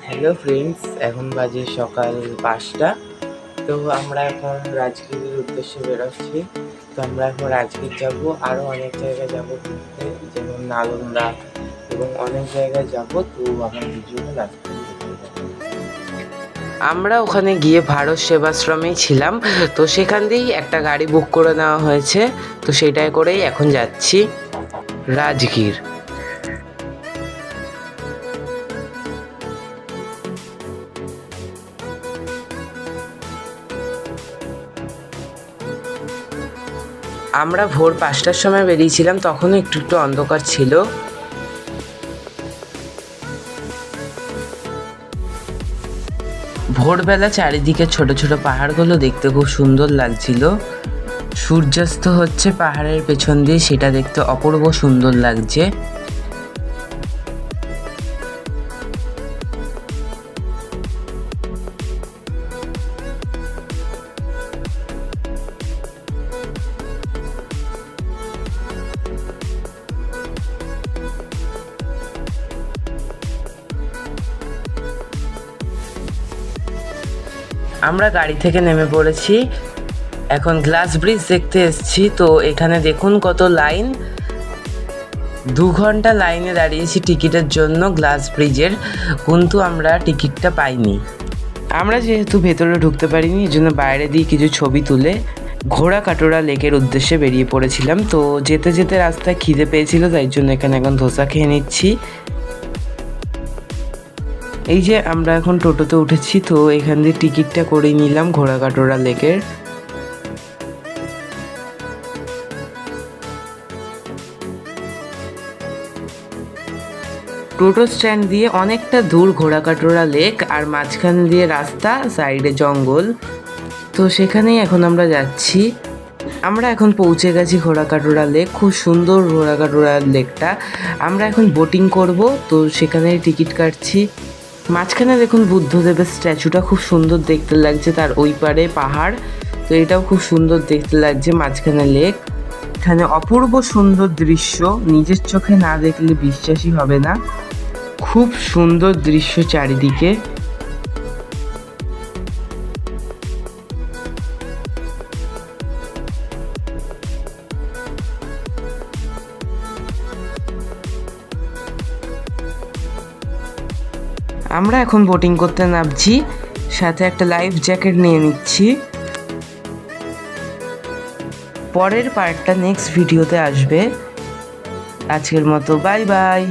Hello friends, এখন বাজে সকাল ৫টা। তো আমরা এখন রাজগীরের উদ্দেশ্যে বেরোচ্ছি। তো আমরা এখন রাজগীর যাব, আরও অনেক জায়গায় যাব ঘুরতে, যেমন নালন্দা এবং অনেক জায়গায় যাব। তো আমার ভিডিওটা লাস্ট পর্যন্ত দেখতে থাকুন। আমরা ওখানে গিয়ে ভারত সেবাশ্রমেই ছিলাম, তো সেখান দিয়েই একটা গাড়ি বুক করে নেওয়া হয়েছে। তো সেটাই করেই এখন যাচ্ছি রাজগীর। আমরা ভোর ৫টার সময় বেরিয়েছিলাম, তখনও একটু একটু অন্ধকার ছিল। ভোরবেলা চারিদিকে ছোট ছোট পাহাড়গুলো দেখতে খুব সুন্দর লাগছিল। সূর্যাস্ত হচ্ছে পাহাড়ের পেছন দিয়ে, সেটা দেখতে অপূর্ব সুন্দর লাগছে। আমরা গাড়ি থেকে নেমে পড়েছি, এখন গ্লাস ব্রিজ দেখতে এসেছি। তো এখানে দেখুন কত লাইন, 2 ঘন্টা লাইনে দাঁড়িয়েছি টিকিটের জন্য গ্লাস ব্রিজের, কিন্তু আমরা টিকিটটা পাইনি। আমরা যেহেতু ভেতরে ঢুকতে পারিনি, এই জন্য বাইরে দিয়ে কিছু ছবি তুলে ঘোড়া কাটোরা লেকের উদ্দেশ্যে বেরিয়ে পড়েছিলাম। তো যেতে যেতে রাস্তায় খিদে পেয়েছিল, তাই জন্য এখানে এখন ধোসা খেয়ে নিচ্ছি। এই যে আমরা এখন টোটোতে উঠেছি, তো এখান দিয়ে টিকিটটা করে নিলাম ঘোড়া কাটোরা লেকের। টোটো স্ট্যান্ড দিয়ে অনেকটা দূর ঘোড়া কাটোরা লেক, আর মাঝখান দিয়ে রাস্তা, সাইডে জঙ্গল। তো সেখানেই এখন আমরা যাচ্ছি। আমরা এখন পৌঁছে গেছি ঘোড়া কাটোরা লেক, খুব সুন্দর ঘোড়া কাটোরা লেকটা। আমরা এখন বোটিং করব, তো সেখানে টিকিট কাটছি। মাঝখানে দেখুন বুদ্ধদেবের স্ট্যাচুটা খুব সুন্দর দেখতে লাগছে, তার ওই পারে পাহাড়, তো এটাও খুব সুন্দর দেখতে লাগছে। মাঝখানে লেক, এখানে অপূর্ব সুন্দর দৃশ্য, নিজের চোখে না দেখলে বিশ্বাসই হবে না। খুব সুন্দর দৃশ্য চারিদিকে। আমরা এখন বোটিং করতে নামছি, সাথে একটা লাইফ জ্যাকেট নিয়ে নিচ্ছি। পরের পার্টটা নেক্সট ভিডিওতে আসবে। আজকের মতো বাই বাই।